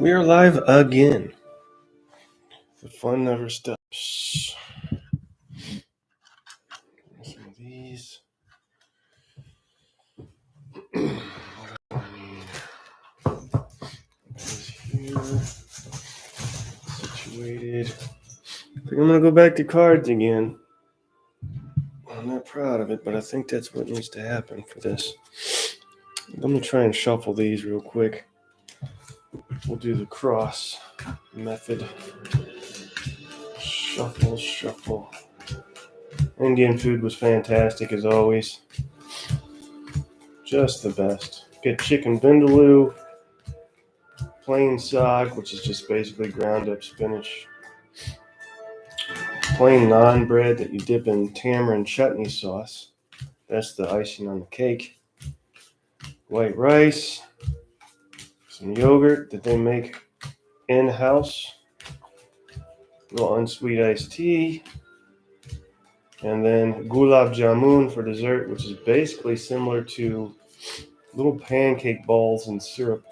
We are live again. The fun never stops. Some of these. What do I need? This here. Situated. I think I'm gonna go back to cards again. I'm not proud of it, but I think that's what needs to happen for this. Let me try and shuffle these real quick. We'll do the cross method. Shuffle. Indian food was fantastic as always. Just the best. Get chicken vindaloo, plain saag, which is just basically ground up spinach. Plain naan bread that you dip in tamarind chutney sauce. That's the icing on the cake. White rice. Some yogurt that they make in-house. A little unsweet iced tea. And then gulab jamun for dessert, which is basically similar to little pancake balls and syrup.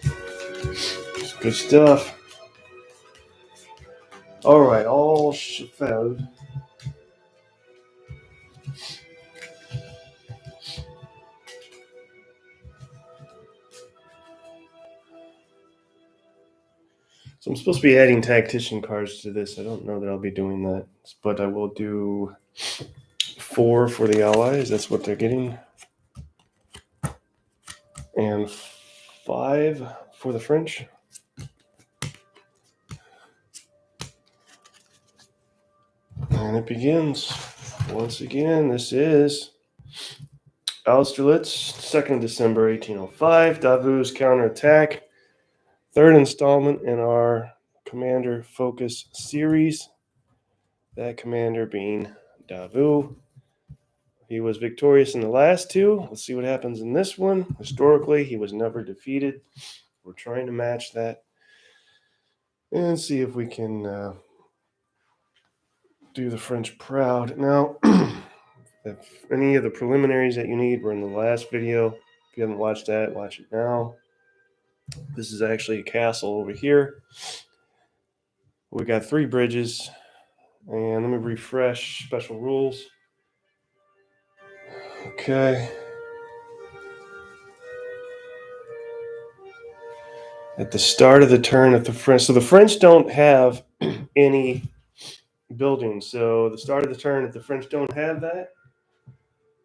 It's good stuff. All right, all shuffled. So I'm supposed to be adding tactician cards to this. I don't know that I'll be doing that, but I will do 4 for the allies. That's what they're getting. And 5 for the French. And it begins. Once again, this is Austerlitz, 2nd December 1805. Davout's counterattack. 3rd installment in our Commander Focus series. That commander being Davout. He was victorious in the last 2. Let's see what happens in this one. Historically, he was never defeated. We're trying to match that and see if we can do the French proud. Now, if any of the preliminaries that you need were in the last video. If you haven't watched that, watch it now. This is actually a castle over here. We got 3 bridges. And let me refresh special rules. Okay. At the start of the turn, if the French don't have any buildings. So the start of the turn, if the French don't have that,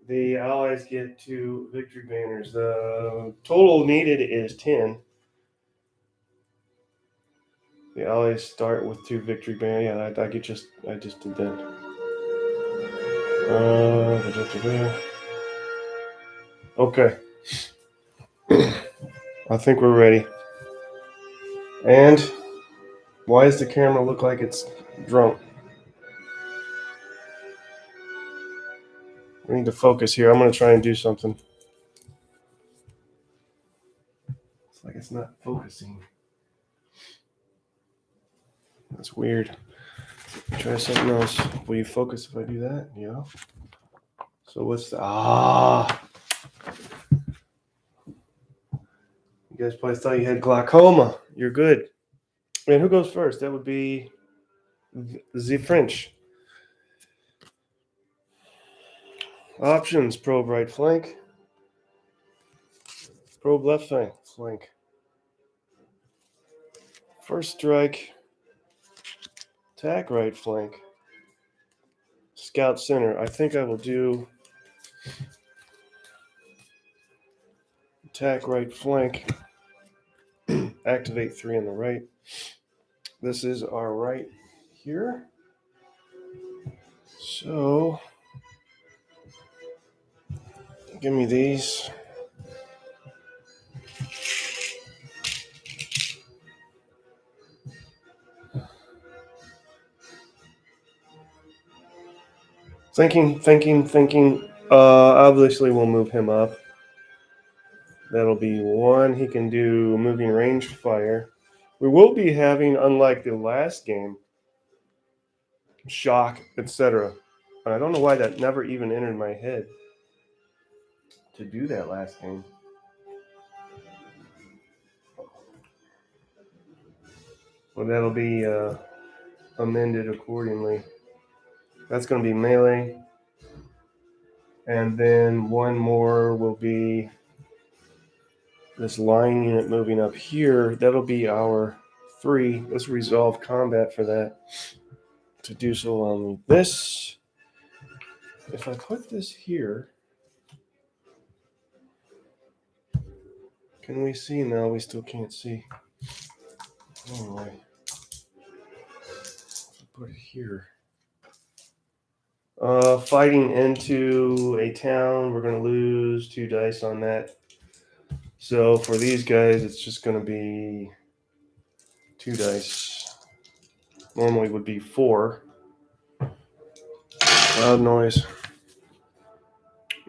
the Allies get 2 victory banners. The total needed is 10. The Allies start with 2 victory banners. Yeah, I just did that. Okay. I think we're ready. And why does the camera look like it's drunk? We need to focus here. I'm going to try and do something. It's like it's not focusing. That's weird. Try something else. Will you focus if I do that? Yeah. So what's the... You guys probably thought you had glaucoma. You're good. And who goes first? That would be the French. Options: probe right flank, probe left flank. First strike, attack right flank, scout center. I think I will do attack right flank, activate 3 on the right. This is our right here. So give me these. Thinking. Obviously, we'll move him up. That'll be 1. He can do moving ranged fire. We will be having, unlike the last game, shock, etc. I don't know why that never even entered my head to do that last game. Well, that'll be amended accordingly. That's going to be melee. And then one more will be this line unit moving up here. That'll be our 3. Let's resolve combat for that. To do so, I'll need this. If I put this here, can we see? No, we still can't see. Anyway, if I put it here. Fighting into a town, we're going to lose 2 dice on that. So for these guys, it's just going to be 2 dice. Normally would be 4. Loud noise.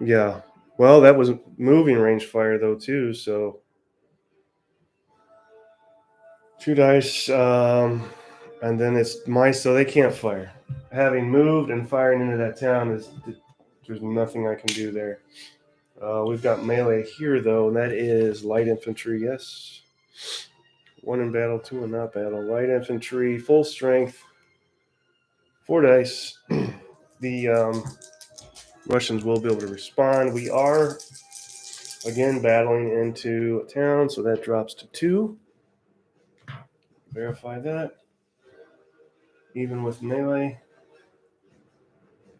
Yeah. Well, that was moving range fire though too. So 2 dice, and then it's mice, so they can't fire. Having moved and firing into that town there's nothing I can do there. We've got melee here though, and that is light infantry. Yes. 1 in battle, 2 in not battle. Light infantry, full strength, 4 dice. The Russians will be able to respond. We are again battling into a town, so that drops to 2. Verify that. Even with melee.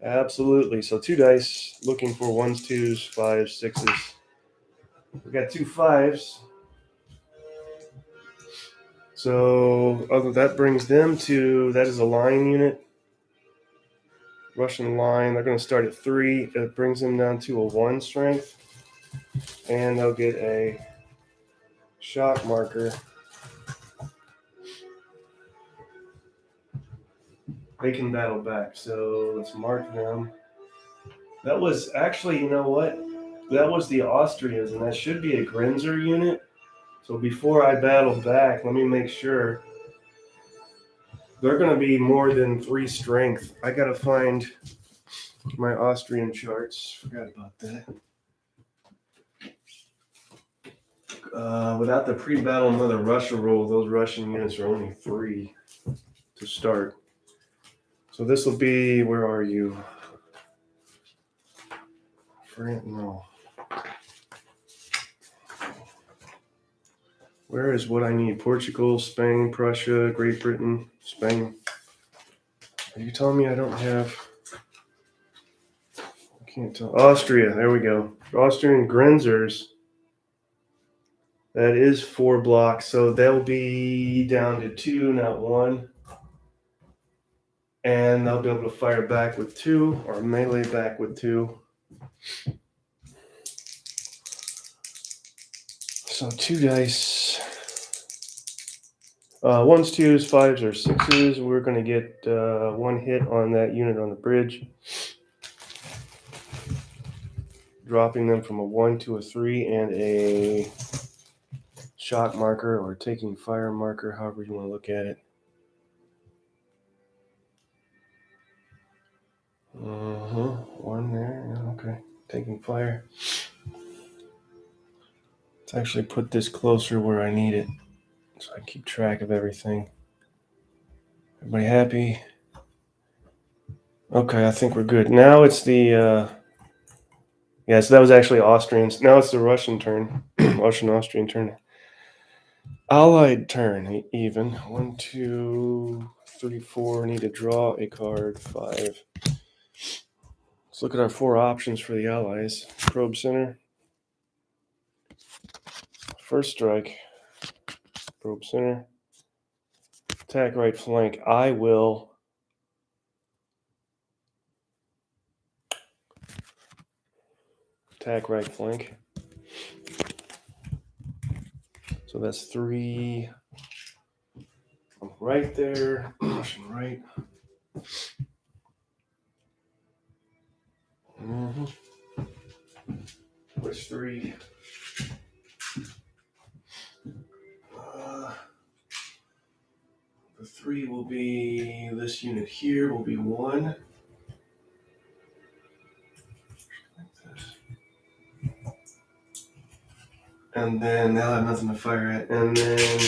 Absolutely. So 2 dice, looking for 1s, 2s, 5s, 6s. We got 2 5s. So that brings them to, that is a line unit. Russian line, they're going to start at 3. It brings them down to a 1 strength. And they'll get a shock marker. They can battle back. So let's mark them. That was actually, you know what? That was the Austrians, and that should be a Grenzer unit. So before I battle back, let me make sure. They're going to be more than 3 strength. I got to find my Austrian charts. Forgot about that. Without the pre-battle Mother Russia roll, those Russian units are only 3 to start. So this will be, where are you? No. Where is what I need? Portugal, Spain, Prussia, Great Britain, Spain. Are you telling me I don't have? I can't tell. Austria, there we go. Austrian Grenzers. That is 4 blocks, so they'll be down to 2, not 1. And they'll be able to fire back with 2, or melee back with 2. So 2 dice. 1s, 2s, 5s, or 6s. We're going to get 1 hit on that unit on the bridge. Dropping them from a 1 to a 3 and a shock marker or taking fire marker, however you want to look at it. One there. Yeah, okay. Taking fire. Let's actually put this closer where I need it so I keep track of everything. Everybody happy? Okay, I think we're good. Now it's the yeah, so that was actually Austrians. Now it's the Russian turn. Austrian turn. Allied turn, even. 1, 2, 3, 4. Need to draw a card. 5. Let's look at our 4 options for the Allies. Probe center. First strike. Probe center. Attack right flank. I will attack right flank. So that's 3. I'm right there. Russian right. Which 3? The 3 will be, this unit here will be 1. Like this. And then they'll have nothing to fire at. And then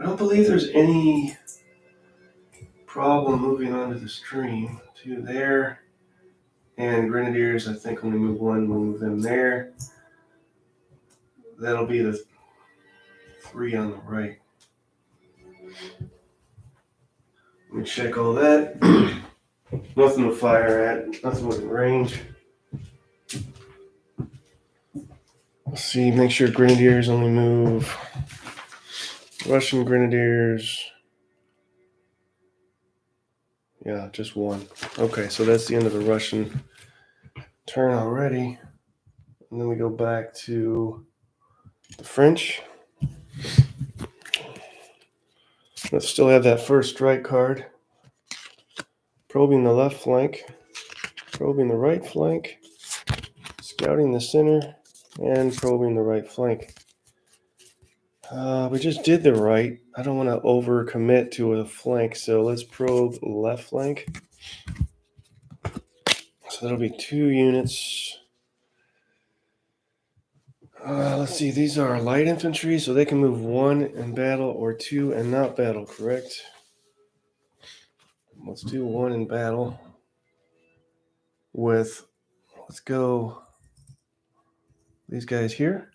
I don't believe there's any problem moving onto the stream to there. And Grenadiers, I think when we move one, we'll move them there. That'll be the 3 on the right. Let me check all that. Nothing to fire at, nothing within range. Let's see, make sure Grenadiers only move. Russian Grenadiers. Yeah, just 1. Okay, so that's the end of the Russian turn already. And then we go back to the French. Let's still have that first strike card. Probing the left flank, probing the right flank, scouting the center, and probing the right flank. We just did the right. I don't want to overcommit to a flank, so let's probe left flank. So that'll be 2 units. Let's see, these are light infantry, so they can move 1 in battle or 2 and not battle, correct? Let's do 1 in battle with, let's go, these guys here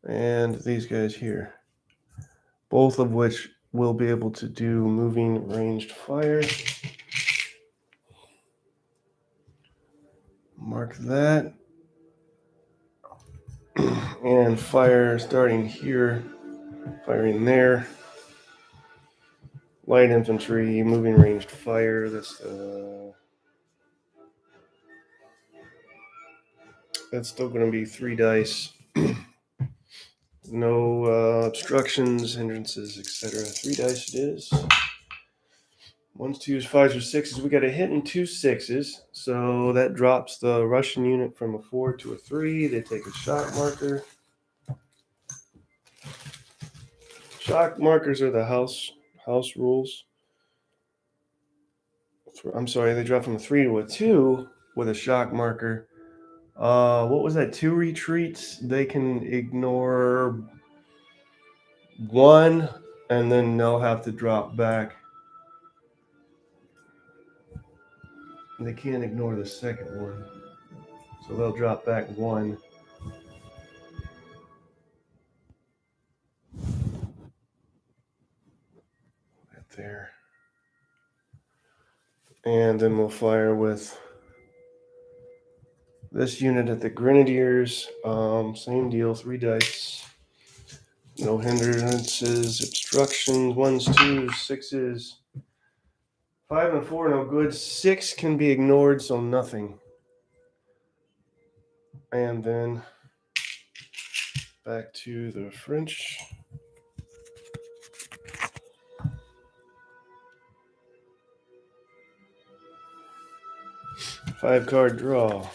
and these guys here, both of which will be able to do moving ranged fire. Mark that. And fire starting here, firing there. Light infantry, moving ranged fire. That's still going to be 3 dice. No obstructions, hindrances, etc. 3 dice it is. 1s, 2s, 5s, or 6s. We got a hit and 2 6s. So that drops the Russian unit from a 4 to a 3. They take a shock marker. Shock markers are the house rules. I'm sorry, they drop from a 3 to a 2 with a shock marker. What was that? 2 retreats. They can ignore 1, and then they'll have to drop back. They can't ignore the second one, so they'll drop back 1. Right there. And then we'll fire with this unit at the Grenadiers. Same deal, 3 dice. No hindrances, obstructions, 1s, 2s, 6s. 5 and 4, no good. 6 can be ignored, so nothing. And then back to the French. Five-card draw.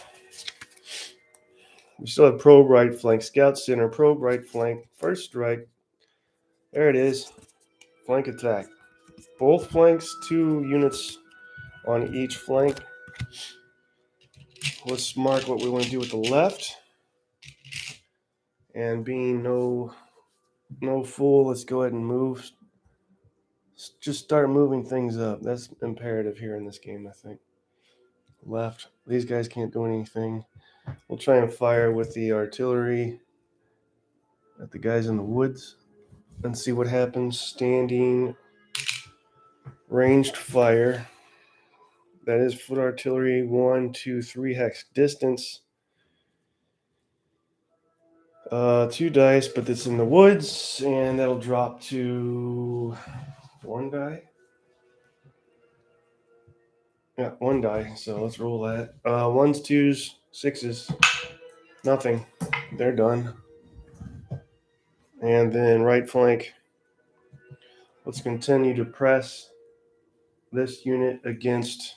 We still have probe right flank, scout center, probe right flank, first strike. There it is. Flank attack. Both flanks, 2 units on each flank. Let's mark what we want to do with the left. And being no fool, let's go ahead and move. Just start moving things up. That's imperative here in this game, I think. Left. These guys can't do anything. We'll try and fire with the artillery at the guys in the woods and see what happens. Standing ranged fire. That is foot artillery, 1, 2, 3 hex distance. 2 dice, but it's in the woods, and that'll drop to 1 die. Yeah, 1 die. So let's roll that. 1s, 2s, 6s. Nothing. They're done. And then right flank. Let's continue to press this unit against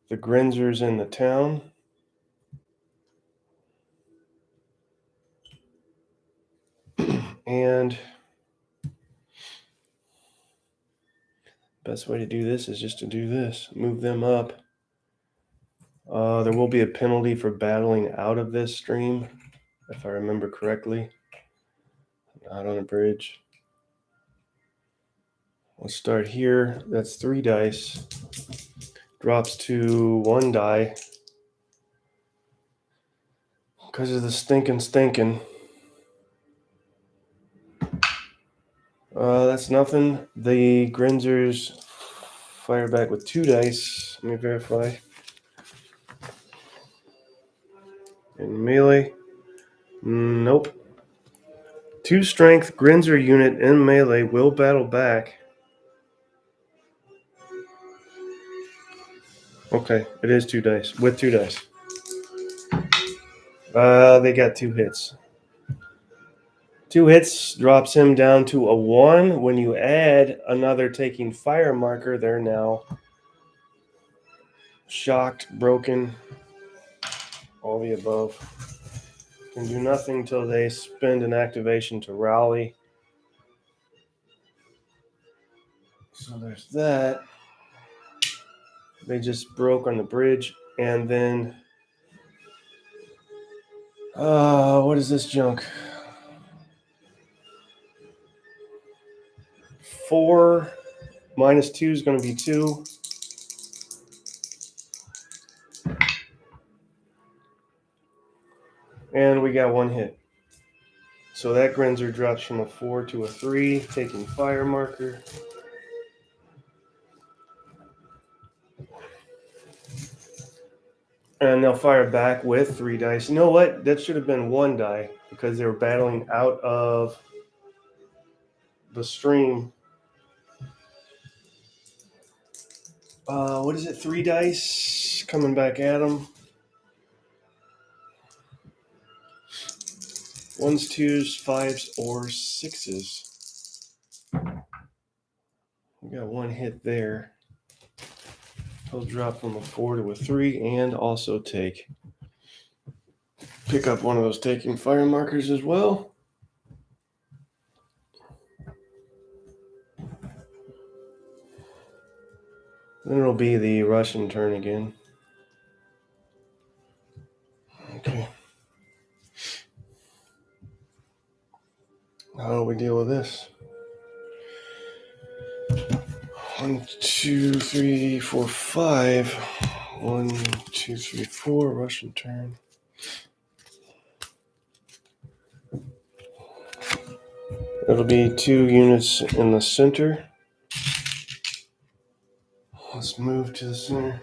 the Grenzers in the town. And best way to do this is just to do this. Move them up. There will be a penalty for battling out of this stream, if I remember correctly. Not on a bridge. Let's start here. That's 3 dice. Drops to 1 die. Because of the stinking. That's nothing. The Grinzers fire back with 2 dice. Let me verify. In melee. Nope. 2 strength Grinzer unit in melee will battle back. Okay, it is 2 dice. With 2 dice. They got 2 hits. 2 hits drops him down to a 1. When you add another taking fire marker, they're now shocked, broken, all the above. Can do nothing till they spend an activation to rally. So there's that. They just broke on the bridge. And then, what is this junk? 4 minus 2 is going to be 2. And we got 1 hit. So that Grinzer drops from a 4 to a 3, taking fire marker. And they'll fire back with 3 dice. You know what? That should have been 1 die because they were battling out of the stream. What is it? 3 dice coming back at them. 1s, 2s, 5s, or 6s. We got 1 hit there. He'll drop from a 4 to a 3 and also pick up one of those taking fire markers as well. Then it'll be the Russian turn again. Okay. How do we deal with this? 1, 2, 3, 4, 5. 1, 2, 3, 4. Russian turn. It'll be 2 units in the center. Let's move to the center.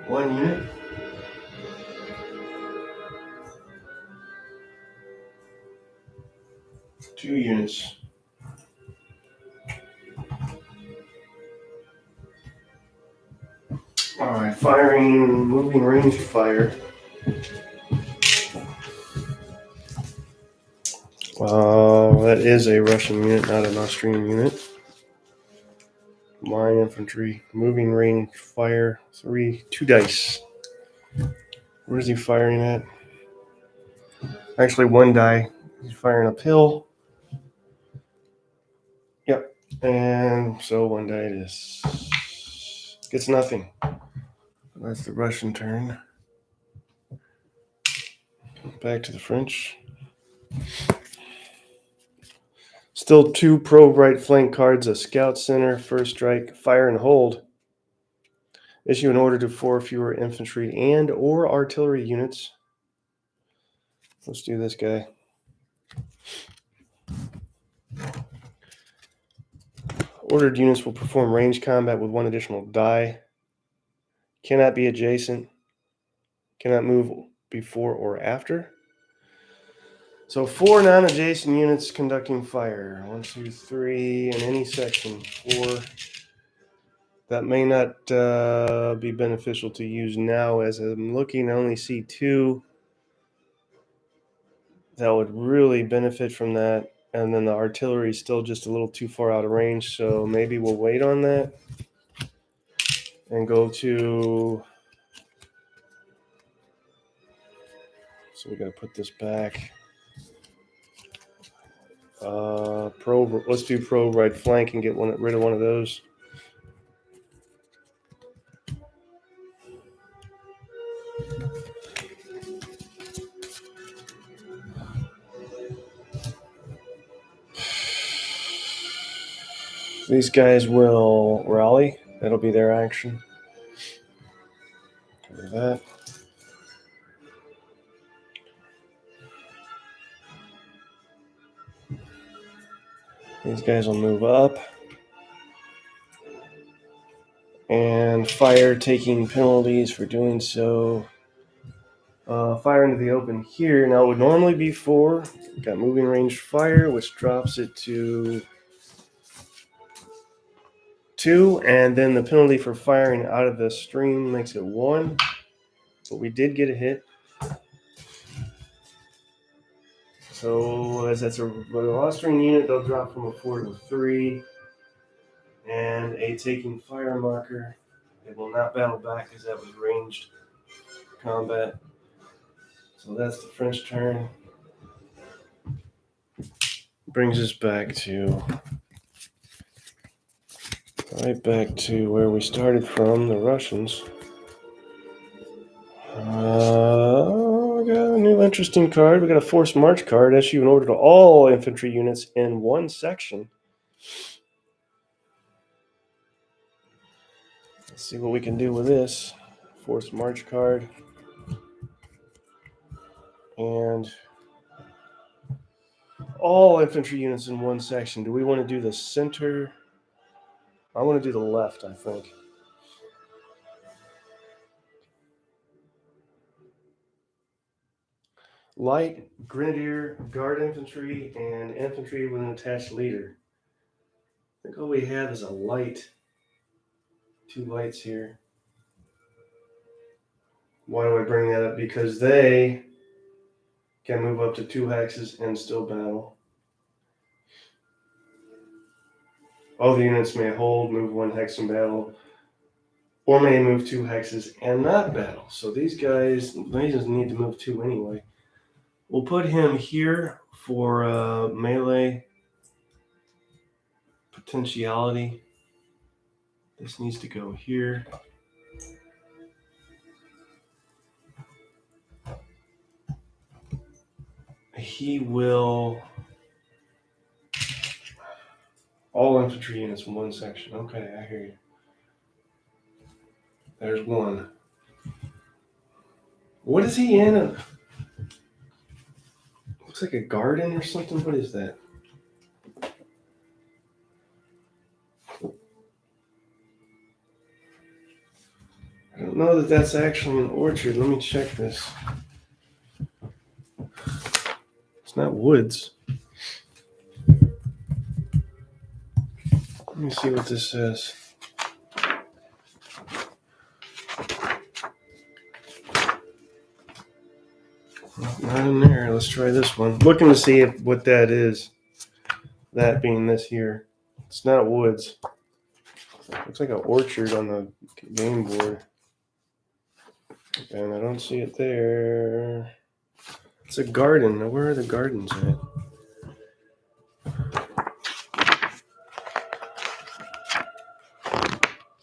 One unit. Two units. Alright, firing, moving range fire. That is a Russian unit, not an Austrian unit. Line infantry, moving range fire, 2 dice. Where's he firing at? Actually, 1 die. He's firing uphill. Yep, and so 1 die it is. Gets nothing. That's the Russian turn. Back to the French. Still 2 pro right flank cards, a scout center, first strike, fire and hold. Issue an order to 4 or fewer infantry and or artillery units. Let's do this guy. Ordered units will perform range combat with 1 additional die. Cannot be adjacent. Cannot move before or after. So 4 non-adjacent units conducting fire. 1, 2, 3 in any section. 4. That may not be beneficial to use now, as I'm looking. I only see 2 that would really benefit from that. And then the artillery is still just a little too far out of range. So maybe we'll wait on that and go to... So we got to put this back. Probe. Let's do probe right flank and get rid of one of those. These guys will rally. That'll be their action. Do that. These guys will move up. And fire, taking penalties for doing so. Fire into the open here. Now it would normally be 4. Got moving range fire, which drops it to 2. And then the penalty for firing out of the stream makes it 1. But we did get a hit. So as that's a Austrian unit, they'll drop from a 4 to a 3. And a taking fire marker. It will not battle back because that was ranged combat. So that's the French turn. Brings us back to right back to where we started from, the Russians. We got a new interesting card. We got a forced march card. Issue an order to all infantry units in one section. Let's see what we can do with this. Forced march card. And all infantry units in one section. Do we want to do the center? I want to do the left, I think. Light, grenadier, guard infantry, and infantry with an attached leader. I think all we have is a light. 2 lights here. Why do I bring that up? Because they can move up to 2 hexes and still battle. All the units may hold, move 1 hex in battle, or may move 2 hexes and not battle. So these guys need to move 2 anyway. We'll put him here for melee potentiality. This needs to go here. He will... all infantry units in one section. Okay, I hear you. There's 1. What is he in? Looks like a garden or something. What is that? I don't know that that's actually an orchard. Let me check this. It's not woods. Let me see what this says. Not in there. Let's try this one. Looking to see what that is. That being this here. It's not woods. Looks like an orchard on the game board. And I don't see it there. It's a garden. Now, where are the gardens at?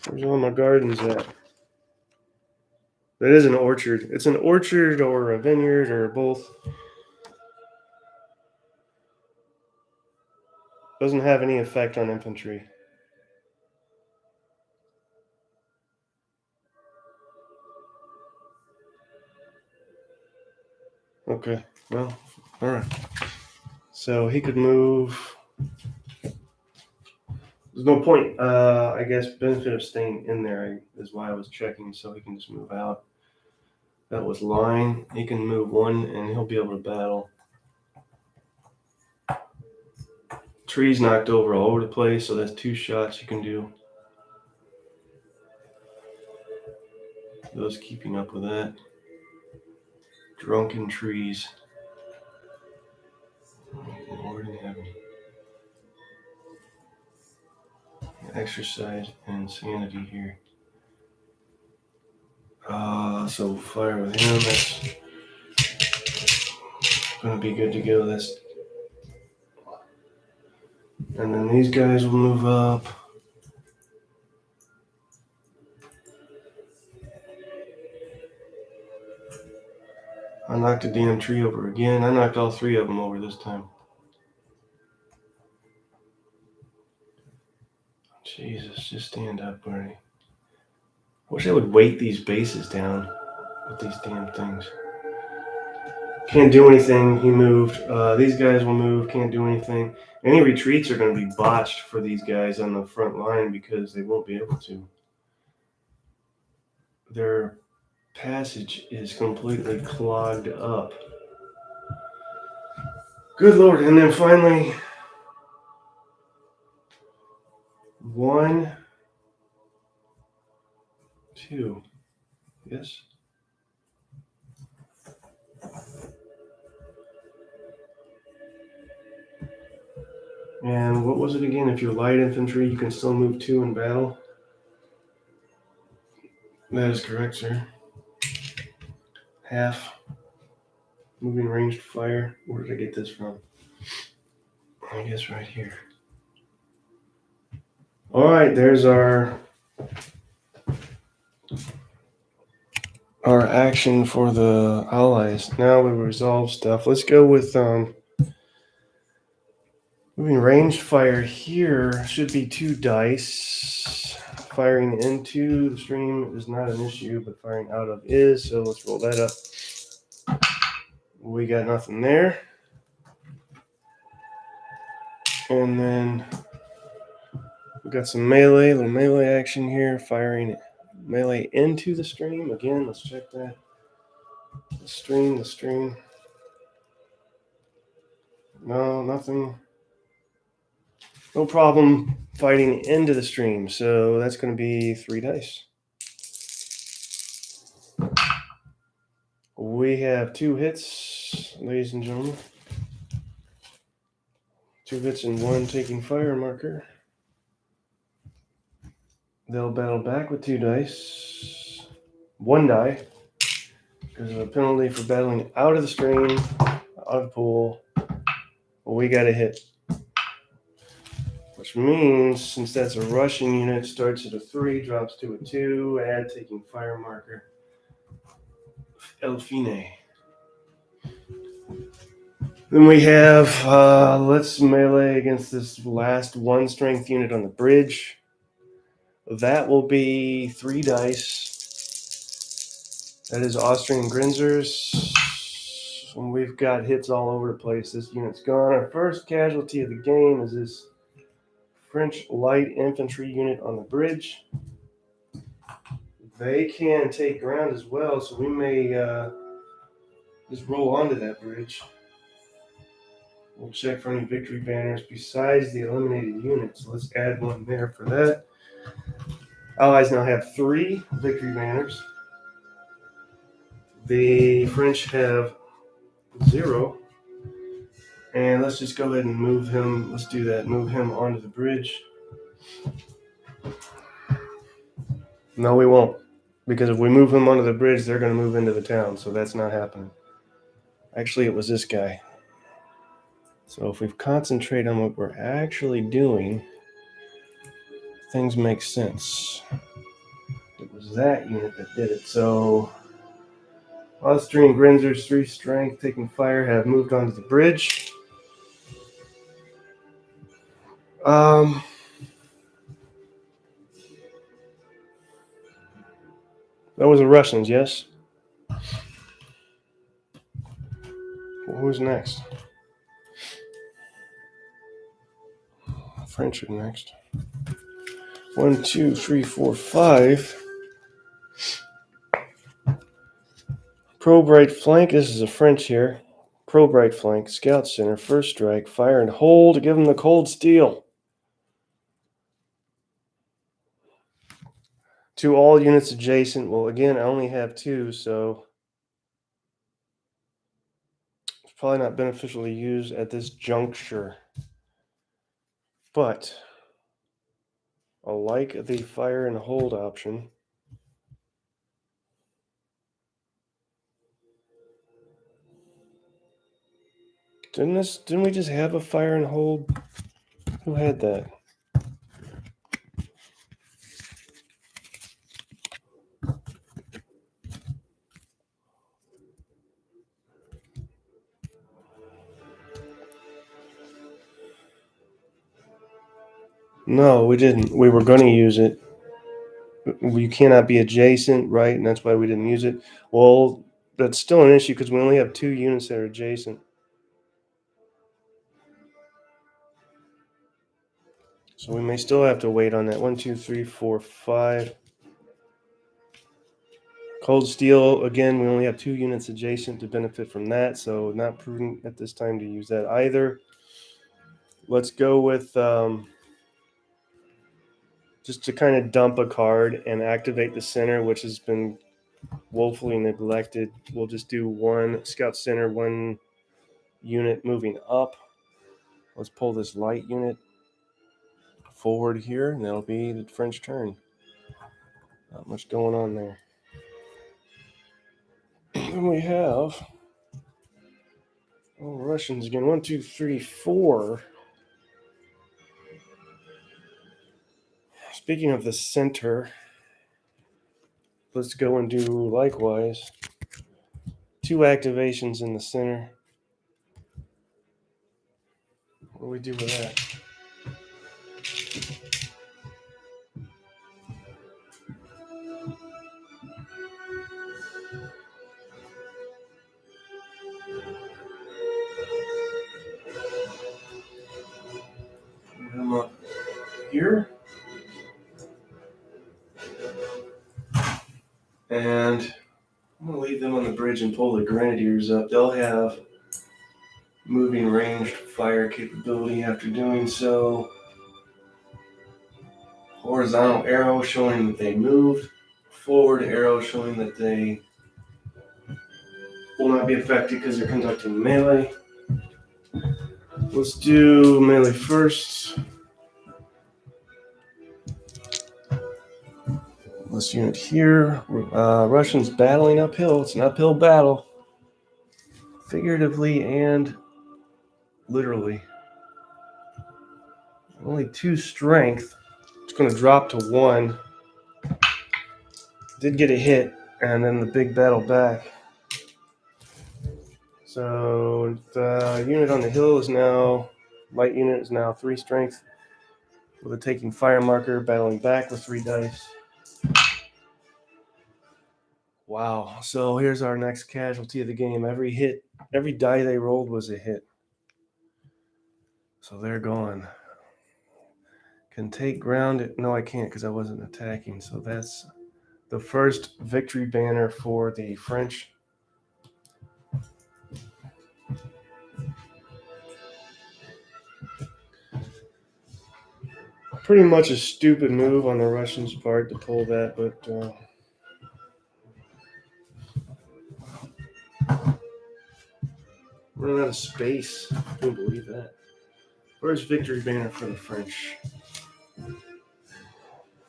Where's all my gardens at? That is an orchard. It's an orchard or a vineyard or both. Doesn't have any effect on infantry. Okay, well, all right. So he could move. There's no point, I guess, benefit of staying in there is why I was checking, so he can just move out. That was line. He can move 1 and he'll be able to battle. Trees knocked over all over the place, so that's 2 shots you can do. Those keeping up with that. Drunken trees. Lord in heaven. Exercise and insanity here. So fire with him. That's gonna be good to go. That's And then these guys will move up. I knocked a damn tree over again. I knocked all three of them over this time. Jesus, just stand up, Bernie. I wish I would weight these bases down with these damn things. Can't do anything. He moved. These guys will move. Can't do anything. Any retreats are going to be botched for these guys on the front line because they won't be able to. Their passage is completely clogged up. Good Lord. And then finally, 1, 2. Yes. And what was it again? If you're light infantry, you can still move 2 in battle. That is correct, sir. Half. Moving ranged fire. Where did I get this from? I guess right here. All right, there's our action for the allies. Now we resolve stuff. Let's go with moving ranged fire here. Should be 2 dice. Firing into the stream is not an issue, but firing out of is. So let's roll that up. We got nothing there. And then we got some little melee action here. Firing melee into the stream. Again, let's check that. The stream. No, nothing. No problem fighting into the stream. So that's going to be 3 dice. We have 2 hits, ladies and gentlemen. 2 hits and 1 taking fire marker. They'll battle back with 2 dice. 1 die. Because of a penalty for battling out of the stream, out of the pool. We got a hit. Which means, since that's a Russian unit, starts at a 3, drops to a 2, add taking fire marker. Elfine. Then we have, let's melee against this last 1 strength unit on the bridge. That will be 3 dice. That is Austrian Grinzers. And we've got hits all over the place. This unit's gone. Our first casualty of the game is this French light infantry unit on the bridge. They can take ground as well, so we may just roll onto that bridge. We'll check for any victory banners besides the eliminated units. So let's add 1 there for that. Allies now have 3 victory banners. The French have 0. And let's just go ahead and move him. Let's do that. Move him onto the bridge. No, we won't. Because if we move him onto the bridge, they're going to move into the town. So that's not happening. Actually, it was this guy. So if we concentrate on what we're actually doing, things make sense. It was that unit that did it. So Austrian Grinzers, 3 strength, taking fire, have moved onto the bridge. That was the Russians, yes? Well, who's next? French are next. 1, 2, 3, 4, 5. Probe right flank. This is a French here. Probe right flank. Scout center. First strike. Fire and hold. Give them the cold steel. To all units adjacent. Well, again, I only have 2, so it's probably not beneficial to use at this juncture. But I like the fire and hold option. Didn't we just have a fire and hold Who had that? No, we didn't. We were going to use it. You cannot be adjacent, right? And that's why we didn't use it. Well, that's still an issue because we only have 2 units that are adjacent. So we may still have to wait on that. 1, 2, 3, 4, 5. Cold steel, again, we only have 2 units adjacent to benefit from that, so not prudent at this time to use that either. Let's go with just to kind of dump a card and activate the center, which has been woefully neglected. We'll just do 1 scout center, 1 unit moving up. Let's pull this light unit forward here, and that'll be the French turn. Not much going on there. Then we have Russians again. 1, 2, 3, 4. Speaking of the center, let's go and do likewise. 2 activations in the center. What do we do with that? Put them up here. And I'm going to leave them on the bridge and pull the grenadiers up. They'll have moving ranged fire capability after doing so. Horizontal arrow showing that they moved. Forward arrow showing that they will not be affected because they're conducting melee. Let's do melee first. This unit here, Russians battling uphill. It's an uphill battle, figuratively and literally. Only 2 strength. It's going to drop to 1. Did get a hit, and then the big battle back. So the unit on the hill is now, light unit is now 3 strength with a taking fire marker, battling back with 3 dice. Wow. So here's our next casualty of the game. Every hit, every die they rolled was a hit. So they're gone. Can take ground. No, I can't because I wasn't attacking. So that's the first victory banner for the French. Pretty much a stupid move on the Russians' part to pull that, but running out of space. I can't believe that. First victory banner for the French.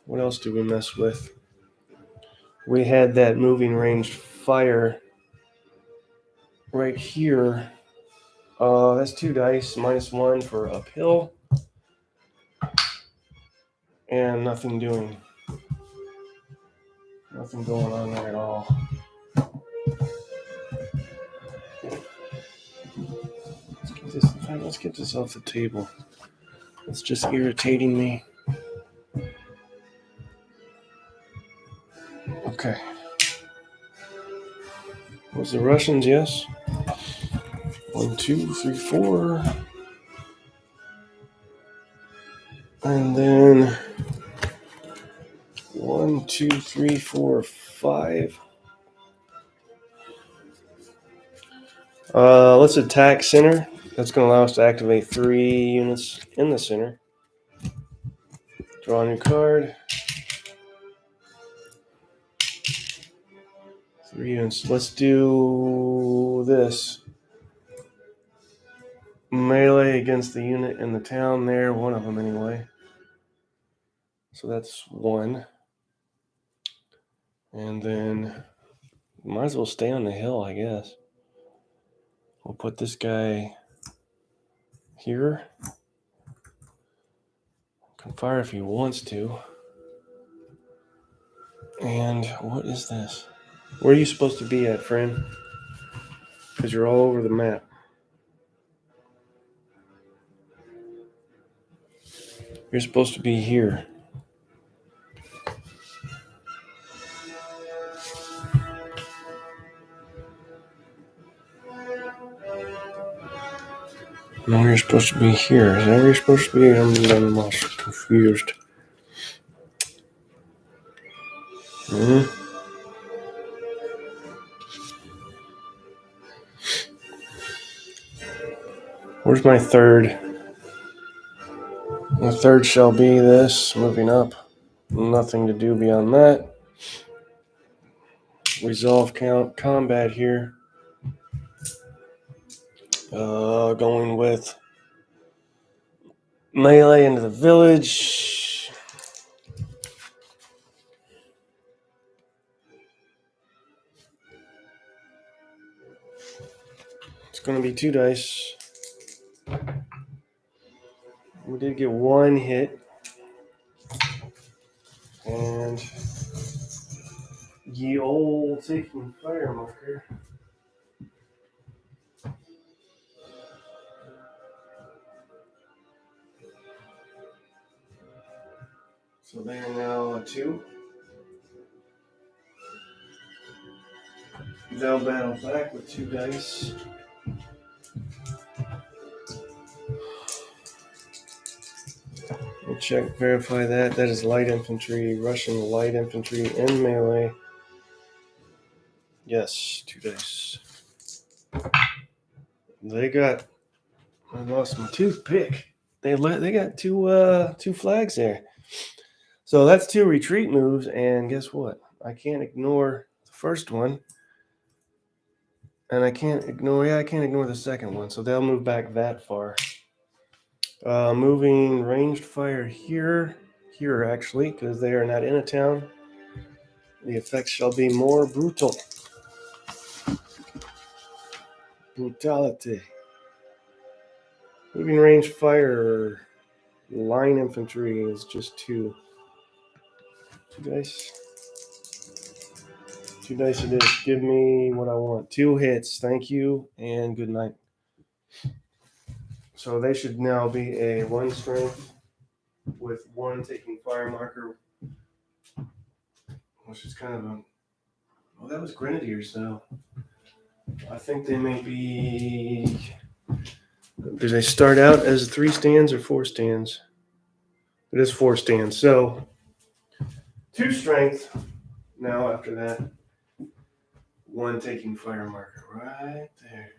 What else do we mess with? We had that moving ranged fire right here. That's 2 dice, -1 for uphill. And nothing doing. Nothing going on there at all. Let's get this off the table. It's just irritating me. Okay. Was the Russians? Yes. 1, 2, 3, 4. And then 1, 2, 3, 4, 5. Let's attack center. That's going to allow us to activate 3 units in the center. Draw a new card. 3 units. Let's do this. Melee against the unit in the town there. One of them anyway. So that's 1. And then might as well stay on the hill, I guess. We'll put this guy here. Can fire if he wants to. And what is this? Where are you supposed to be at, friend? Because you're all over the map. You're supposed to be here. No, you're supposed to be here. Is that where you're supposed to be? I'm lost, confused. Where's my third? The third shall be this. Moving up. Nothing to do beyond that. Resolve count combat here. Going with melee into the village. It's going to be 2 dice. We did get 1 hit. And ye old taking fire marker. So they are now a 2. They'll battle back with 2 dice. We'll check, verify that. That is light infantry, Russian light infantry, and melee. Yes, 2 dice. They got. I lost my toothpick. They got two flags there. So that's 2 retreat moves, and guess what? I can't ignore the first one, and I can't ignore the second one. So they'll move back that far. Moving ranged fire here actually, because they are not in a town. The effects shall be more brutal. Brutality. Moving range fire. Line infantry is just 2. 2 dice. 2 dice it is. Give me what I want. 2 hits. Thank you, and good night. So they should now be a 1 strength with 1 taking fire marker, which is kind of a. Well, that was Grenadiers, though. I think they may be. Do they start out as 3 stands or 4 stands? It is 4 stands. So 2 strength. Now after that, 1 taking fire marker right there.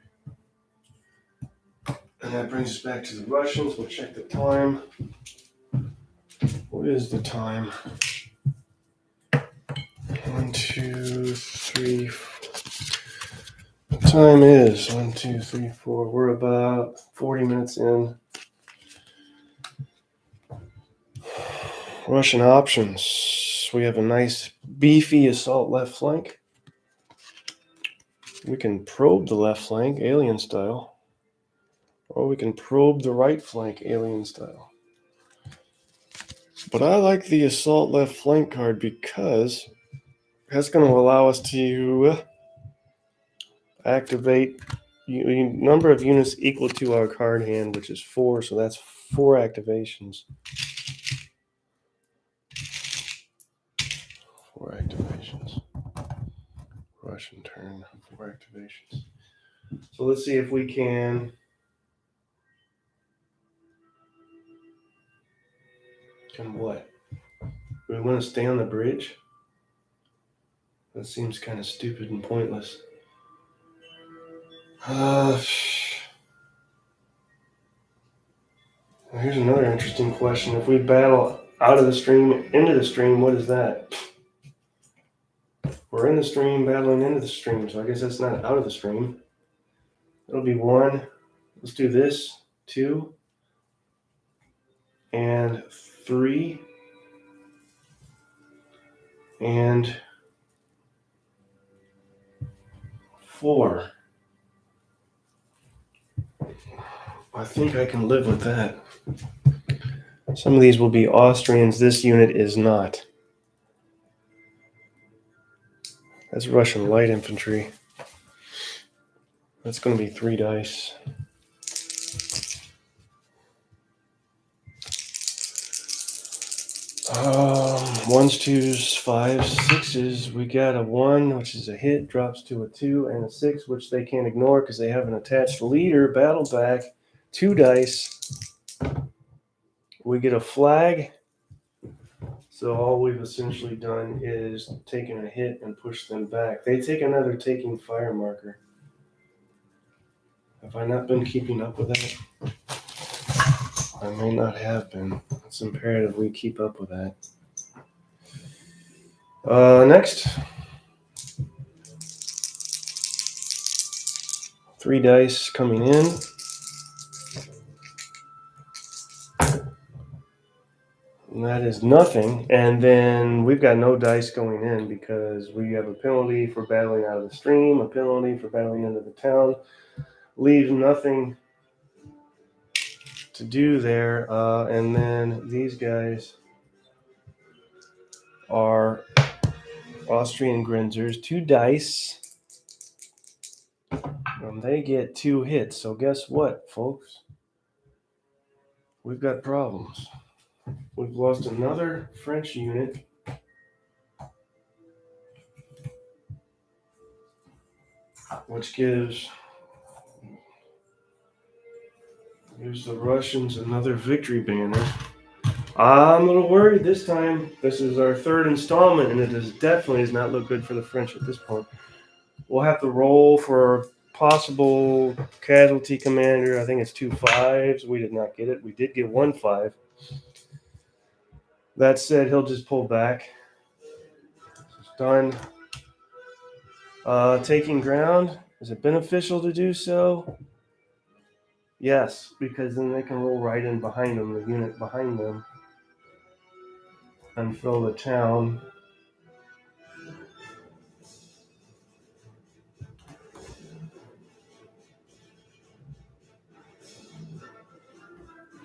And that brings us back to the Russians. We'll check the time. What is the time? 1, 2, 3, 4. The time is 1, 2, 3, 4. We're about 40 minutes in. Russian options. We have a nice beefy assault left flank. We can probe the left flank, alien style. Or we can probe the right flank, alien style. But I like the assault left flank card because that's going to allow us to activate number of units equal to our card hand, which is 4. So that's 4 activations. 4 activations. Russian turn, 4 activations. So let's see if we can. Can what? Do we want to stay on the bridge? That seems kind of stupid and pointless. Here's another interesting question. If we battle out of the stream, into the stream, what is that? We're in the stream, battling into the stream, so I guess that's not out of the stream. It'll be 1. Let's do this. 2. And 3. And 4. I think I can live with that. Some of these will be Austrians. This unit is not. That's Russian light infantry. That's going to be 3 dice. Ones, twos, fives, sixes. We got a 1, which is a hit, drops to a 2, and a 6, which they can't ignore because they have an attached leader. Battle back, 2 dice. We get a flag. So all we've essentially done is taken a hit and pushed them back. They take another taking fire marker. Have I not been keeping up with that? I may not have been. It's imperative we keep up with that. Next. 3 dice coming in. And that is nothing. And then we've got no dice going in because we have a penalty for battling out of the stream, a penalty for battling into the town. Leaves nothing to do there. And then these guys are Austrian Grinzers, 2 dice. And they get 2 hits. So guess what, folks? We've got problems. We've lost another French unit. Which gives the Russians another victory banner. I'm a little worried this time. This is our 3rd installment, and it definitely does not look good for the French at this point. We'll have to roll for possible casualty commander. I think it's 2 5s. We did not get it. We did get 1 5. That said, he'll just pull back. It's done. Taking ground. Is it beneficial to do so? Yes, because then they can roll right in behind them, the unit behind them, and fill the town.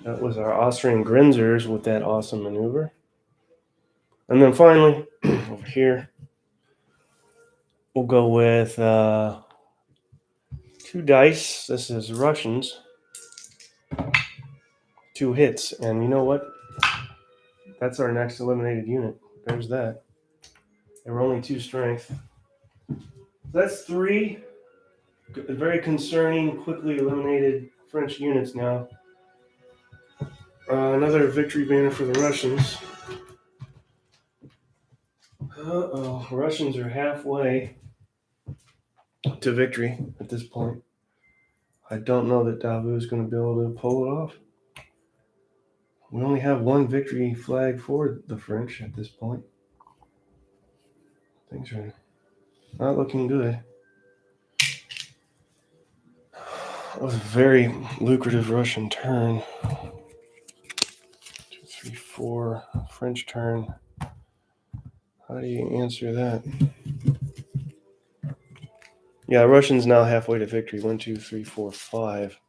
That was our Austrian Grinzers with that awesome maneuver. And then finally, over here, we'll go with 2 dice. This is Russians. 2 hits. And you know what? That's our next eliminated unit. There's that. They were only 2 strength. That's 3 very concerning, quickly eliminated French units now. Another victory banner for the Russians. Uh-oh. Russians are halfway to victory at this point. I don't know that Davout is going to be able to pull it off. We only have 1 victory flag for the French at this point. Things are not looking good. That was a very lucrative Russian turn. 2, 3, 4. French turn. How do you answer that? Yeah, Russians now halfway to victory. 1, 2, 3, 4, 5.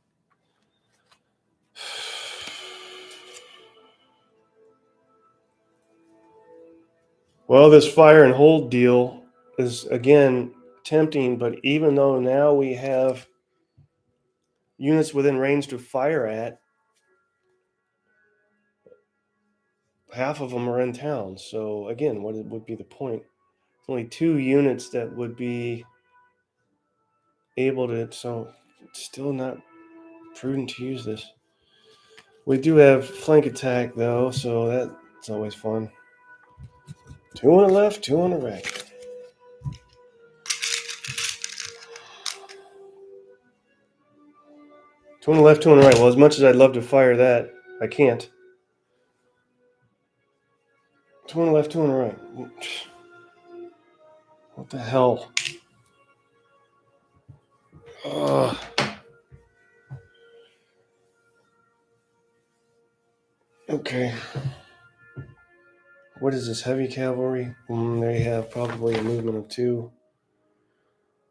Well, this fire and hold deal is, again, tempting, but even though now we have units within range to fire at, half of them are in town. So, again, what would be the point? There's only 2 units that would be able to, so it's still not prudent to use this. We do have flank attack, though, so that's always fun. 2 on the left, 2 on the right. Two on the left, 2 on the right. Well, as much as I'd love to fire that, I can't. 2 on the left, 2 on the right. What the hell? Okay. What is this, heavy cavalry? They have probably a movement of 2.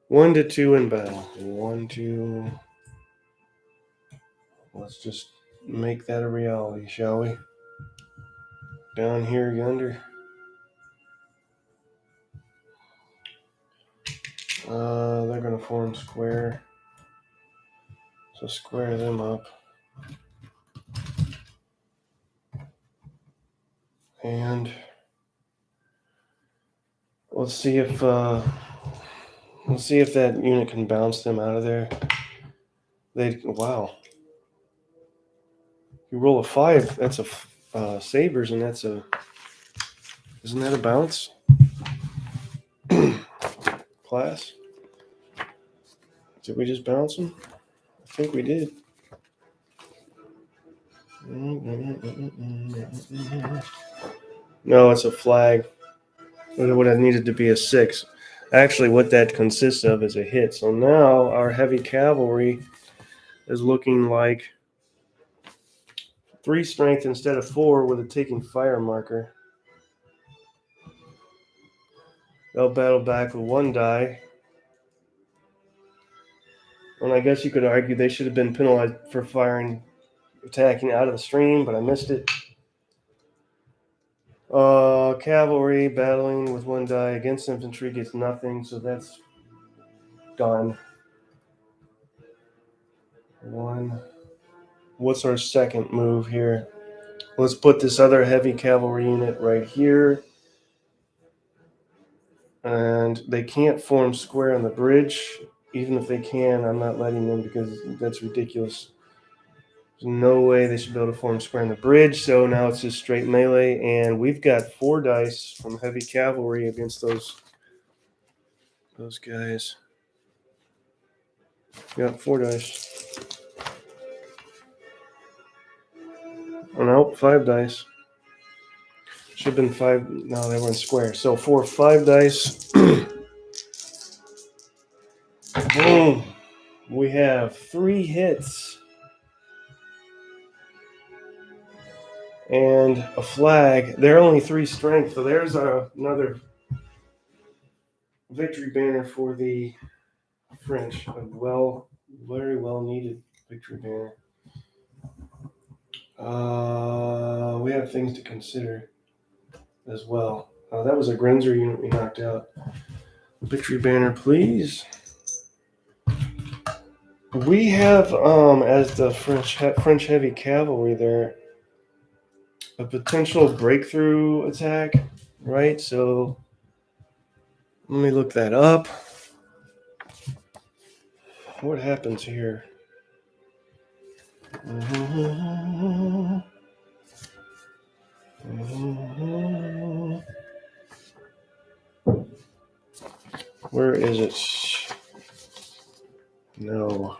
1 to 2 in battle. 1, 2. Let's just make that a reality, shall we? down here yonder. They're going to form square. So square them up. And let's see if that unit can bounce them out of there. Wow. You roll a 5, that's a sabers, and isn't that a bounce? Class? Did we just bounce them? I think we did. No, it's a flag. It would have needed to be a 6. Actually, what that consists of is a hit. So now our heavy cavalry is looking like 3 strength instead of 4 with a taking fire marker. They'll battle back with 1 die. And I guess you could argue they should have been penalized for attacking out of the stream, but I missed it. Cavalry battling with 1 die against infantry gets nothing, so that's done. 1. What's our second move here? Let's put this other heavy cavalry unit right here. And they can't form square on the bridge. Even if they can, I'm not letting them because that's ridiculous. There's no way they should be able to form square on the bridge. So now it's just straight melee. And we've got 4 dice from heavy cavalry against those guys. We got 4 dice. Oh, no, 5 dice. Should have been 5. No, they weren't square. So 5 dice. Boom. We have 3 hits. And a flag. They're only 3 strength. So there's another victory banner for the French. A very well needed victory banner. We have things to consider as well. That was a Grenzer unit we knocked out. Victory banner, please. We have, as the French heavy cavalry there, a potential breakthrough attack, right? So let me look that up. What happens here? Where is it? No.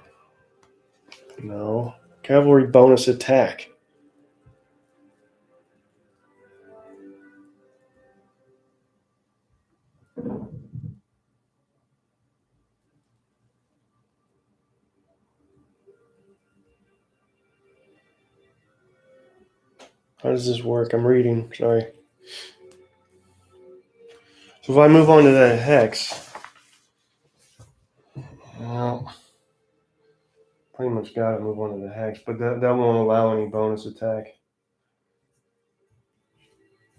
Cavalry bonus attack. How does this work? I'm reading. Sorry. So if I move on to that hex, well, pretty much got to move on to the hex, but that won't allow any bonus attack.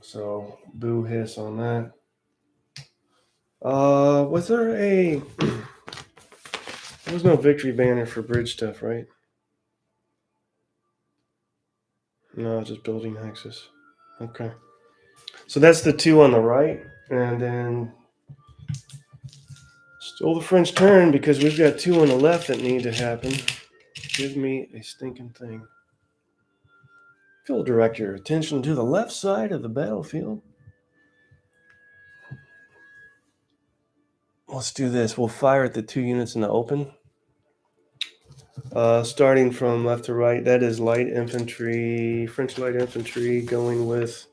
So boo hiss on that. Was there there was no victory banner for bridge stuff, right? No, just building hexes. Okay. So that's the 2 on the right, and then still the French turn because we've got 2 on the left that need to happen. Give me a stinking thing. Field direct your attention to the left side of the battlefield. Let's do this. We'll fire at the 2 units in the open. Starting from left to right, that is light infantry, French light infantry going with.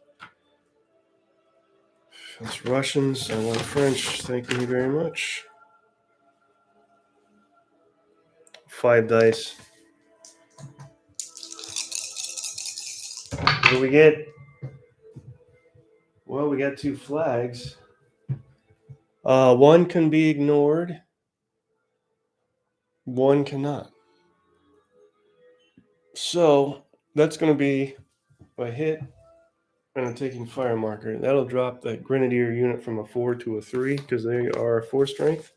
It's Russians. I want French. Thank you very much. 5 dice. What do we get? Well, we got 2 flags. 1 can be ignored. 1 cannot. So that's going to be a hit and a taking fire marker. That'll drop the Grenadier unit from a 4 to a 3 because they are 4 strength.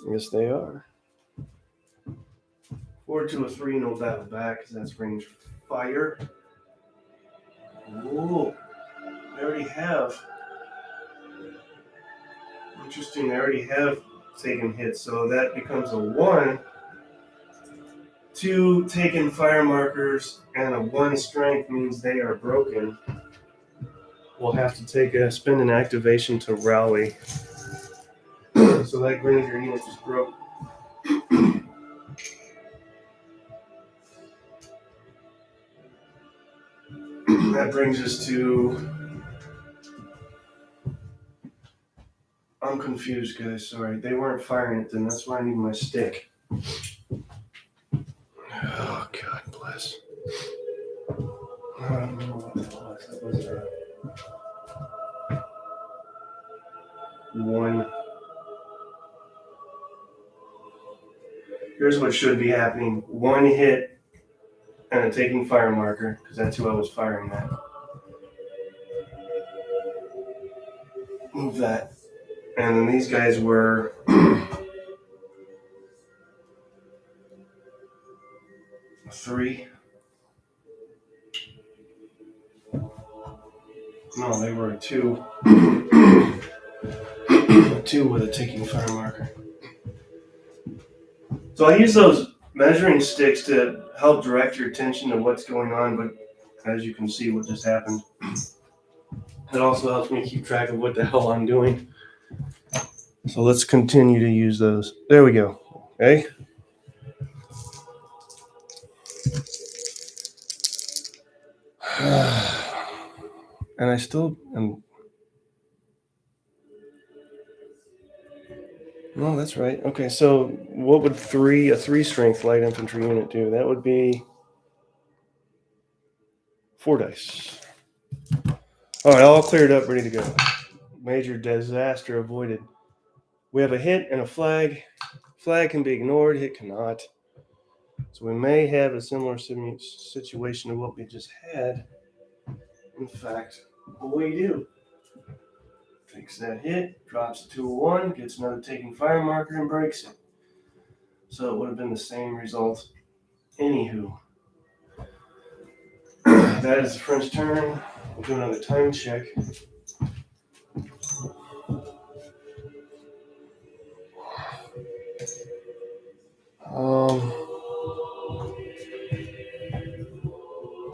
Yes, they are. 4 to a 3, no battle back because that's range fire. Ooh, they already have. Interesting, they already have taken hits, so that becomes a 1. 2 taken fire markers and a 1 strength means they are broken. We'll have to spend an activation to rally. So that Grenadier unit just broke. That brings us to... I'm confused, guys. Sorry. They weren't firing it then. That's why I need my stick. Oh, God bless. I don't know what that was. That was a 1. Here's what should be happening. 1 hit and a taking fire marker, because that's who I was firing at. Move that. And then these guys were... 3. No, they were a 2. A 2 with a taking fire marker. So I use those measuring sticks to help direct your attention to what's going on, but as you can see what just happened, it also helps me keep track of what the hell I'm doing. So let's continue to use those. There we go. Okay. And I still am... No, that's right. Okay, so what would a 3 strength light infantry unit do? That would be 4 dice. All right, all cleared up, ready to go. Major disaster avoided. We have a hit and a flag. Flag can be ignored, hit cannot. So we may have a similar situation to what we just had. In fact, we do. Takes that hit, drops it to a 1, gets another taking fire marker, and breaks it. So it would have been the same result. Anywho, that is the French turn. We'll do another time check.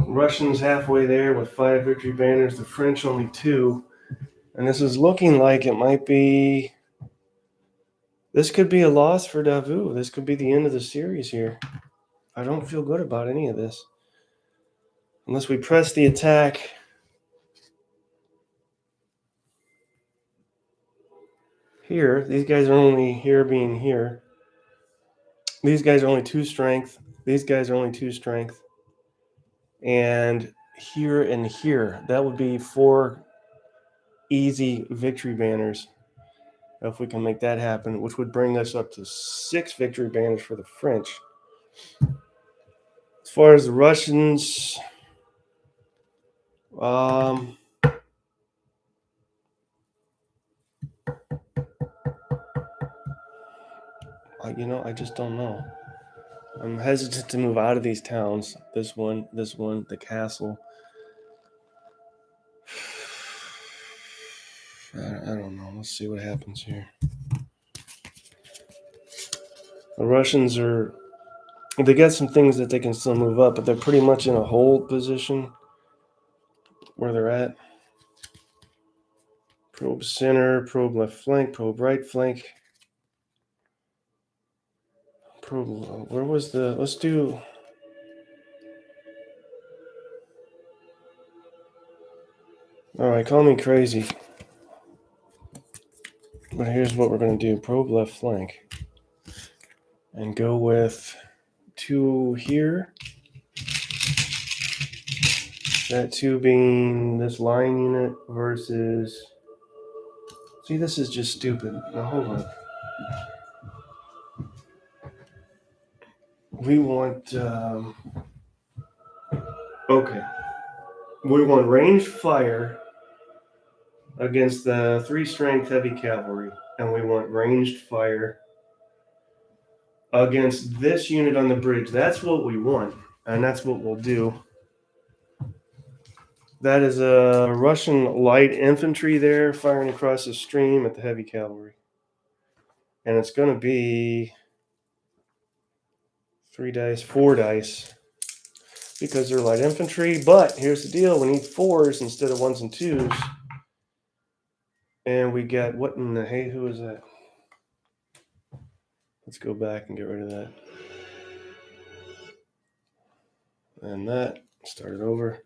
Russians halfway there with 5 victory banners, the French only 2. And this is looking like it might be... This could be a loss for Davout. This could be the end of the series here. I don't feel good about any of this. Unless we press the attack. Here, these guys are only here being here. These guys are only 2 strength. These guys are only 2 strength. And here and here, that would be 4 easy victory banners. If we can make that happen, which would bring us up to 6 victory banners for the French. As far as the Russians, I just don't know. I'm hesitant to move out of these towns. This one, the castle. I don't know. Let's see what happens here. The Russians they got some things that they can still move up, but they're pretty much in a hold position where they're at. Probe center, probe left flank, probe right flank. Probe, where was let's do... All right, call me crazy. But here's what we're going to do. Probe left flank. And go with 2 here. That 2 being this line unit versus... See, this is just stupid. Now, hold on. We want... Okay. We want ranged fire against the 3-strength heavy cavalry, and we want ranged fire against this unit on the bridge. That's what we want, and that's what we'll do. That is a Russian light infantry there firing across the stream at the heavy cavalry. And it's going to be 3 dice, 4 dice, because they're light infantry. But here's the deal. We need 4s instead of 1s and 2s. And we got, what in the hey, who is that? Let's go back and get rid of that. And that, start it over.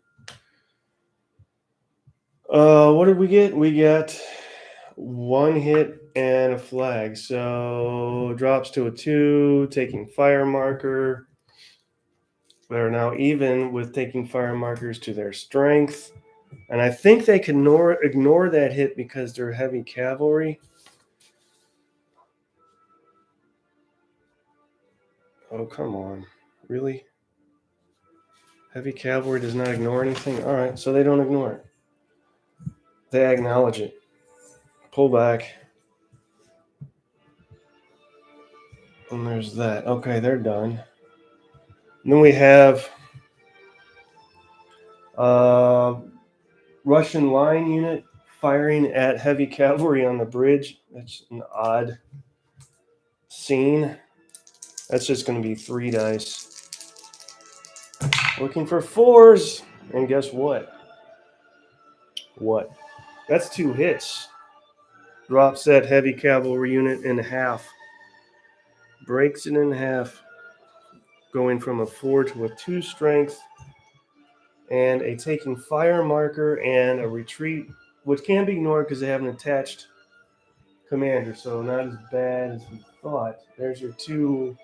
What did we get? We got 1 hit and a flag. So drops to a 2, taking fire marker. They're now even with taking fire markers to their strength. And I think they can ignore that hit because they're heavy cavalry. Oh, come on. Really? Heavy cavalry does not ignore anything? All right, so they don't ignore it. They acknowledge it. Pull back. And there's that. Okay, they're done. And then we have Russian line unit firing at heavy cavalry on the bridge. That's an odd scene. That's just going to be 3 dice. Looking for 4s. And guess what? What? That's 2 hits. Drops that heavy cavalry unit in half. Breaks it in half. Going from a 4 to a 2 strength. And a taking fire marker and a retreat, which can be ignored because they have an attached commander. So not as bad as we thought. There's your 2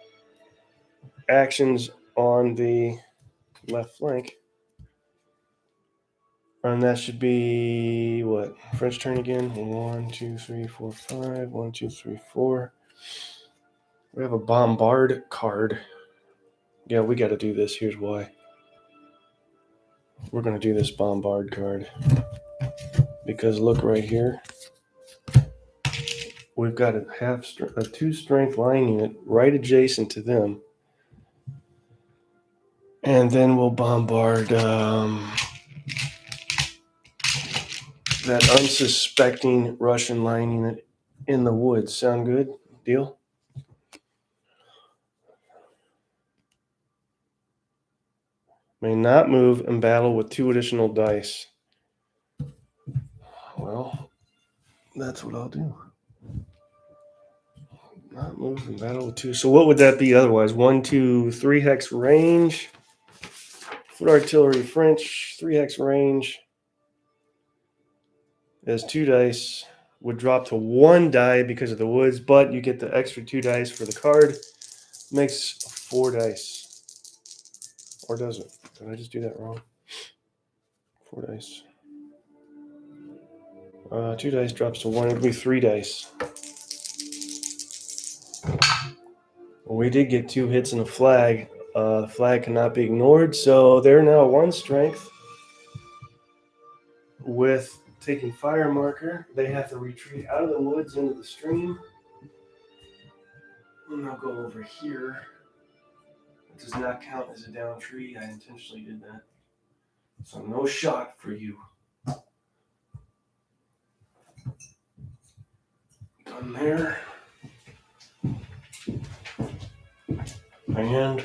actions on the left flank. And that should be what? French turn again. 1, 2, 3, 4, 5. 1, 2, 3, 4. We have a bombard card. Yeah, we got to do this. Here's why. We're going to do this bombard card. Because look right here. We've got a 2-strength line unit right adjacent to them. And then we'll bombard that unsuspecting Russian line unit in the woods. Sound good? Deal? May not move and battle with 2 additional dice. Well, that's what I'll do. Not move and battle with 2. So what would that be otherwise? 1, 2, 3 hex range. Foot artillery French, 3 hex range. As 2 dice would drop to 1 die because of the woods, but you get the extra 2 dice for the card. Makes 4 dice. Or does it? Did I just do that wrong? 4 dice. 2 dice drops to 1. It'll be 3 dice. Well, we did get 2 hits and a flag. The flag cannot be ignored, so they're now 1 strength. With taking fire marker, they have to retreat out of the woods into the stream. And I'll go over here. It does not count as a down tree. I intentionally did that. So no shot for you. Done there. And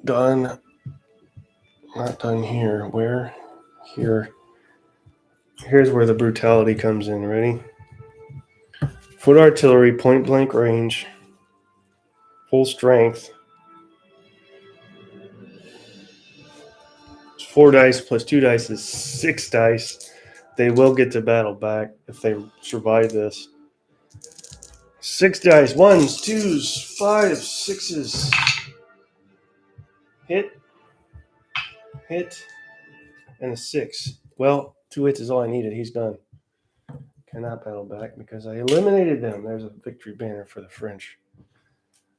done. Not done here. Where? Here. Here's where the brutality comes in. Ready? Foot artillery, point blank range. Full strength. It's 4 dice plus 2 dice is 6 dice. They will get to battle back if they survive this. 6 dice. 1s, 2s, 5s, 6s. Hit. Hit. And a 6. Well, 2 hits is all I needed. He's done. Cannot battle back because I eliminated them. There's a victory banner for the French.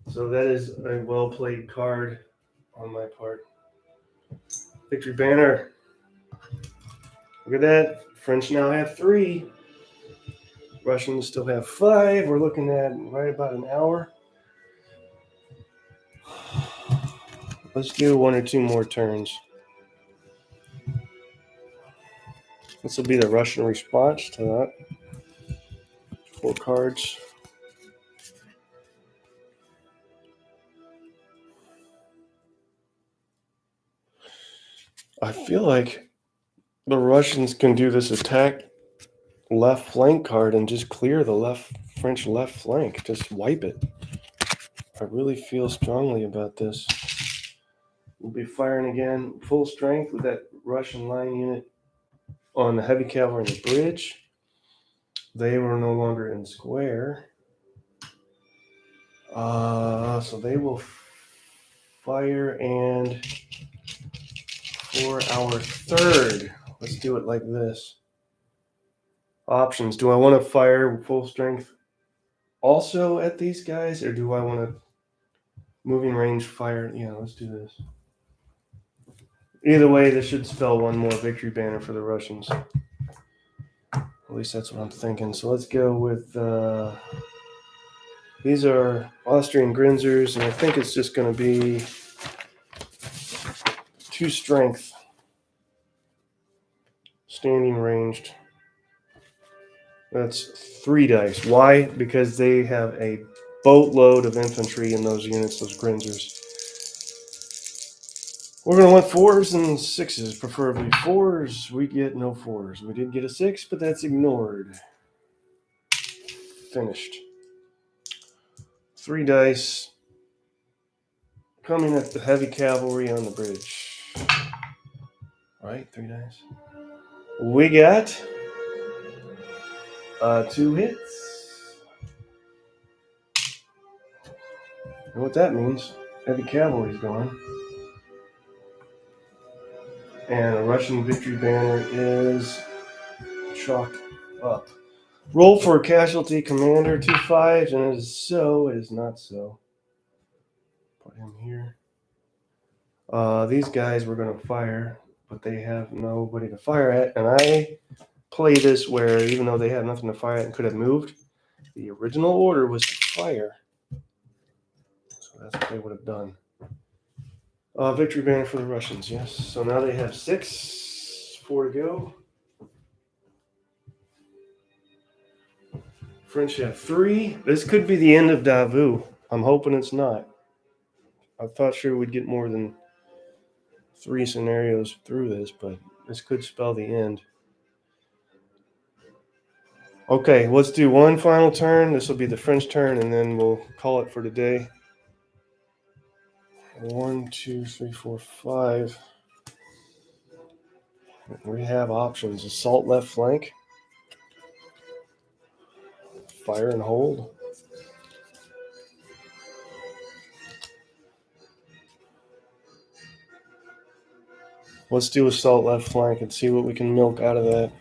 So that is a well-played card on my part. Victory banner. Look at that. French now have 3. Russians still have 5. We're looking at right about an hour. Let's do 1 or 2 more turns. This will be the Russian response to that. 4 cards. I feel like the Russians can do this attack left flank card and just clear the French left flank. Just wipe it. I really feel strongly about this. We'll be firing again full strength with that Russian line unit on the heavy cavalry and the bridge. They were no longer in square. So they will fire, and for our third, let's do it like this. Options. Do I want to fire full strength also at these guys, or do I want to moving range fire? Yeah, let's do this. Either way, this should spell 1 more victory banner for the Russians. At least that's what I'm thinking. So let's go with these are Austrian Grinzers, and I think it's just going to be 2 strength, standing ranged. That's 3 dice. Why? Because they have a boatload of infantry in those units, those Grinzers. We're going to want 4s and 6s, preferably 4s. We get no 4s. We did get a 6, but that's ignored. Finished. 3 dice. Coming at the heavy cavalry on the bridge. All right, 3 dice. We got 2 hits. You know what that means? Heavy cavalry's gone. And a Russian victory banner is chalked up. Roll for casualty commander, 2 5s, and it is so, it is not so. Put him here. These guys we're going to fire, but they have nobody to fire at, and I play this where even though they have nothing to fire at and could have moved, the original order was to fire. So that's what they would have done. Victory banner for the Russians, yes. So now they have 6, 4 to go. French have 3. This could be the end of Davout. I'm hoping it's not. I thought sure we'd get more than 3 scenarios through this, but this could spell the end. Okay, let's do 1 final turn. This will be the French turn, and then we'll call it for today. 1, 2, 3, 4, 5. We have options. Assault left flank. Fire and hold. Let's do assault left flank and see what we can milk out of that.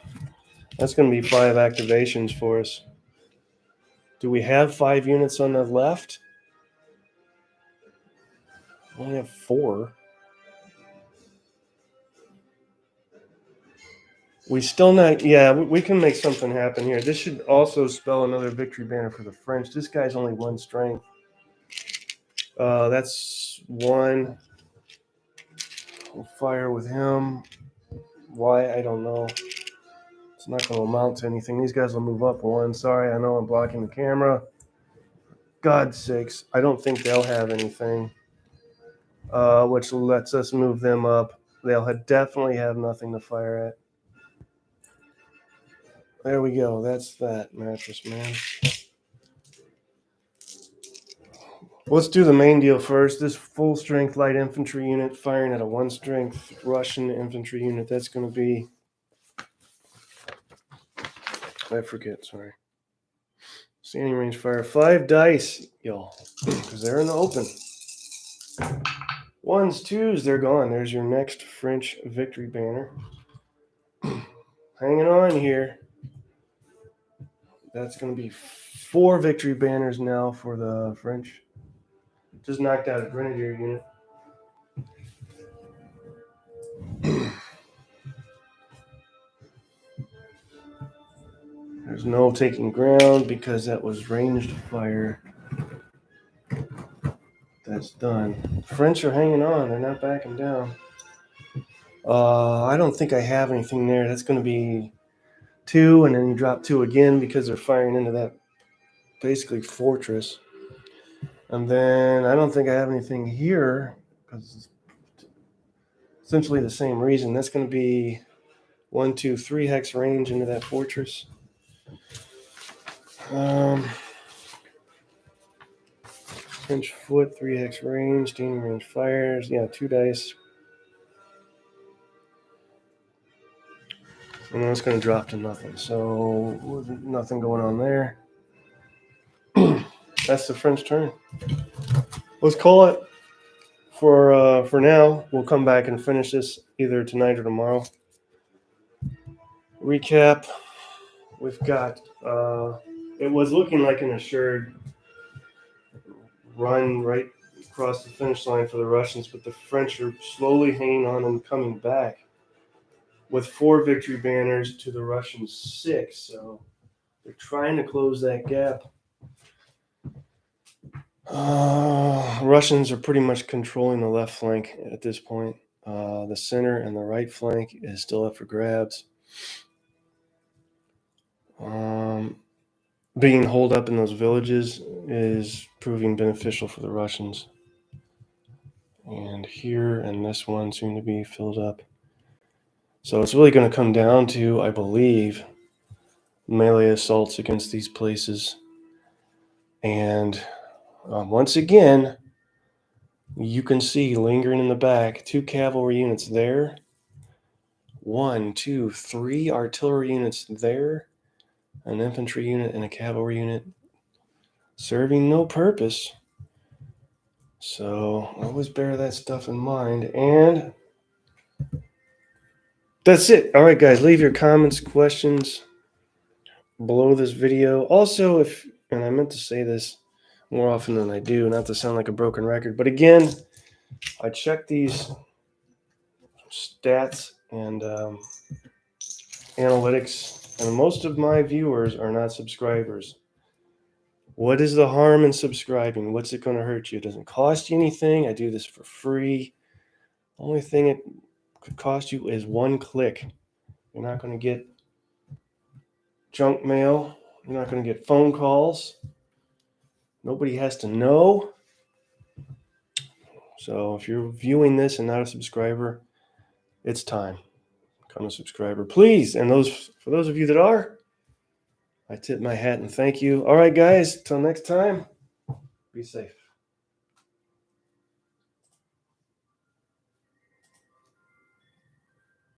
That's going to be 5 activations for us. Do we have 5 units on the left? We only have 4. We still not, yeah, we can make something happen here. This should also spell another victory banner for the French. This guy's only 1 strength. That's 1. We'll fire with him. Why? I don't know. It's not going to amount to anything. These guys will move up 1. Sorry, I know I'm blocking the camera. God's sakes, I don't think they'll have anything, which lets us move them up. They'll definitely have nothing to fire at. There we go. That's that, Mattress Man. Let's do the main deal first. This full strength light infantry unit firing at a 1 strength Russian infantry unit. That's going to be, I forget, sorry. Standing range fire. 5 dice, y'all, because they're in the open. 1s, 2s, they're gone. There's your next French victory banner. Hanging on here. That's going to be 4 victory banners now for the French. Just knocked out a grenadier unit. There's no taking ground because that was ranged fire. That's done. French are hanging on. They're not backing down. I don't think I have anything there. That's going to be 2, and then you drop 2 again because they're firing into that basically fortress. And then I don't think I have anything here because it's essentially the same reason. That's going to be 1, 2, 3 hex range into that fortress. French foot, 3 hex range, standing range fires. Yeah, 2 dice. And then it's going to drop to nothing. So nothing going on there. That's the French turn. Let's call it for now. We'll come back and finish this either tonight or tomorrow. Recap. We've got it was looking like an assured run right across the finish line for the Russians, but the French are slowly hanging on and coming back with 4 victory banners to the Russian 6. So they're trying to close that gap. Russians are pretty much controlling the left flank at this point. The center and the right flank is still up for grabs. Being holed up in those villages is proving beneficial for the Russians. And here and this one seem to be filled up. So it's really going to come down to, I believe, melee assaults against these places. And once again, you can see lingering in the back 2 cavalry units there. 1, 2, 3 artillery units there. An infantry unit and a cavalry unit serving no purpose. So always bear that stuff in mind. And that's it. All right, guys, leave your comments, questions below this video. Also, and I meant to say this more often than I do, not to sound like a broken record, but again, I check these stats and analytics, and most of my viewers are not subscribers. What is the harm in subscribing? What's it going to hurt you? It doesn't cost you anything. I do this for free. Only thing it could cost you is 1 click. You're not going to get junk mail. You're not going to get phone calls. Nobody has to know. So if you're viewing this and not a subscriber, it's time. Become a subscriber, please. And for those of you that are, I tip my hat and thank you. All right, guys, till next time, be safe.